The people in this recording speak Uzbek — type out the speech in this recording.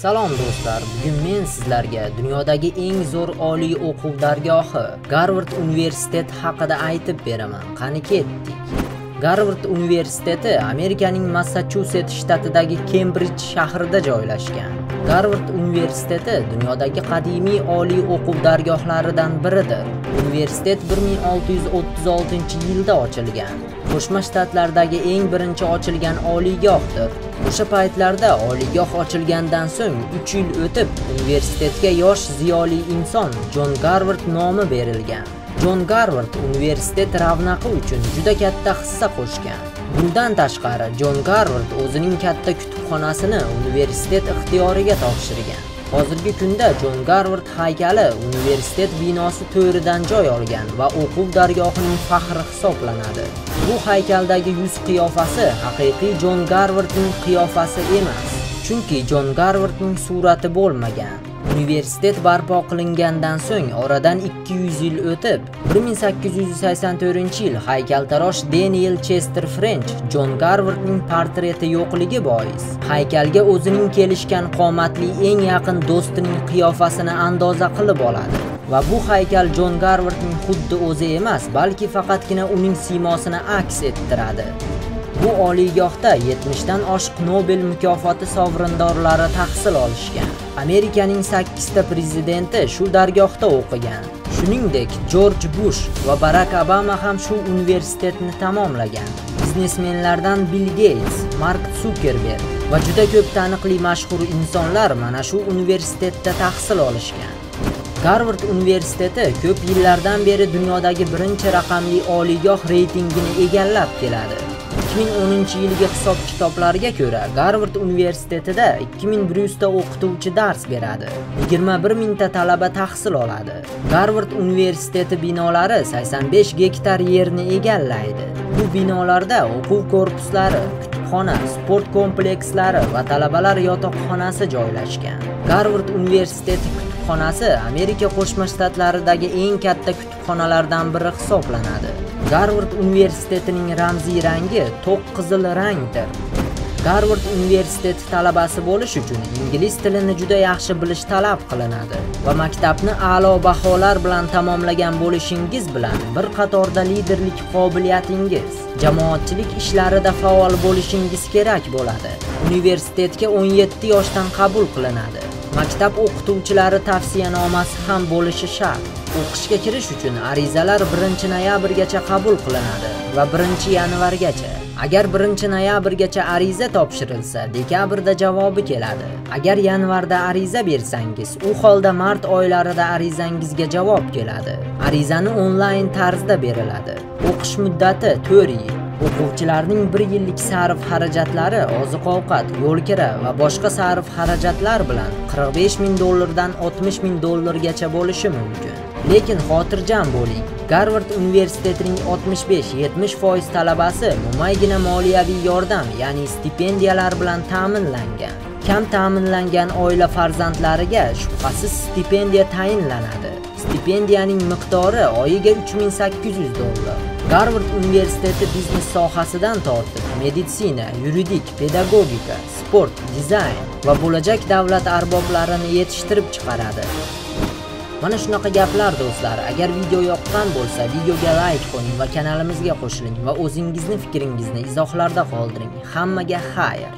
Salom do'stlar, bugun men sizlarga dunyodagi eng zo'r oliy o'quv dargohi Garvard universiteti haqida aytib beraman. Qani ketdik. Garvard universiteti Amerikaning Massachusets shtatidagi Kembrij shahrida joylashgan. Garvard universiteti dunyodagi qadimiy oliy o'quv dargohlaridan biridir. Universitet 1636-yilda ochilgan. Qo'shma Shtatlardagi eng birinchi ochilgan oliygohdir. O'sha paytlarda oliygoh ochilgandan so'ng 3 yil o'tib, universitetga yosh ziyoli inson Jon Garvard nomi berilgan. Jon Garvard universitet ravnaqi uchun juda katta hissa qo'shgan. Bundan tashqari, Jon Garvard o'zining katta kutubxonasini universitet ixtiyoriga topshirgan. Hozirgi kunda Jon Garvard haykali universitet binosi to'ridan joy olgan va o'quv dargohining faxri hisoblanadi. Bu haykaldagi yuz qiyofasi haqiqiy Jon Garvardning qiyofasi emas, chunki Jon Garvardning surati bo'lmagan. Universitet barpo qilingandan so'ng oradan 200 yil o'tib, 1884-yil haykaltarosh Daniel Chester French Jon Garvardning portreti yo'qligi bois haykalga o'zining kelishgan qomatli eng yaqin do'stining qiyofasini andoza qilib oladi. Va bu haykal Jon Garvardning xuddi o'zi emas, balki faqatgina uning siymosini aks ettiradi. Bu oliygohda 70 dan oshiq Nobel mukofoti sovrindorlari tahsil olishgan. Amerikaning 8 ta prezidenti shu dargohda o'qigan. Shuningdek, George Bush va Barack Obama ham shu universitetni tamomlagan. Biznesmenlardan Bill Gates, Mark Zuckerberg va juda ko'p taniqli mashhur insonlar mana shu universitetda tahsil olishgan. Garvard universiteti ko'p yillardan beri dunyodagi birinchi raqamli oliygoh reytingini egallab keladi. 2010-yilgi hisob-kitoblarga ko'ra, Garvard universitetida 2100 ta o'qituvchi dars beradi. 21 mingta talaba tahsil oladi. Garvard universiteti binolari 85 gektar yerni egallaydi. Bu binolarda o'quv korpuslari, kutubxona, sport komplekslari va talabalar yotoqxonasi joylashgan. Garvard universiteti kutubxonasi Amerika Qo'shma Shtatlaridagi eng katta kutubxonalardan biri hisoblanadi. Garvard universitetining ramziy rangi to'q qizil rangdir. Garvard universiteti talabasi bo'lish uchun ingliz tilini juda yaxshi bilish talab qilinadi va maktabni a'lo baholar bilan tamomlagan bo'lishingiz bilan bir qatorda liderlik qobiliyatingiz, jamoatchilik ishlarida faol bo'lishingiz kerak bo'ladi. Universitetga 17 yoshdan qabul qilinadi. Maktab o'qituvchilari tavsiyanomasi ham bo'lishi shart. O'qishga kirish uchun arizalar 1-noyabrgacha qabul qilinadi va 1-yanvargacha. Agar 1-noyabrgacha ariza topshirilsa, dekabrda javobi keladi. Agar yanvarda ariza bersangiz, u holda mart oylarida arizangizga javob keladi. Arizani onlayn tarzda beriladi. O'qish muddati 4 yil. O'quvchilarning 1 yillik sarf xarajatlari oziq-ovqat, yo'l kira va boshqa sarf xarajatlar bilan $45,000 dan $60,000 bo'lishi mumkin. Lekin xotirjam bo'ling. Garvard universitetining 65-70% talabasi mo'maygina moliyaviy yordam, ya'ni stipendiyalar bilan ta'minlangan. Kam ta'minlangan oila farzandlariga shubhasiz stipendiya tayinlanadi. Stipendiyaning miqdori oyiga $3,800. Garvard universiteti biznes sohasidan tortib meditsina, yuridik, pedagogika, sport, dizayn va bo'lajak davlat arboblarini yetishtirib chiqaradi. Mana shunaqa gaplar do'stlar. Agar video yoqqan bo'lsa, videoga like qo'ying va kanalimizga qo'shiling va o'zingizning fikringizni izohlarda qoldiring. Hammaga xayr.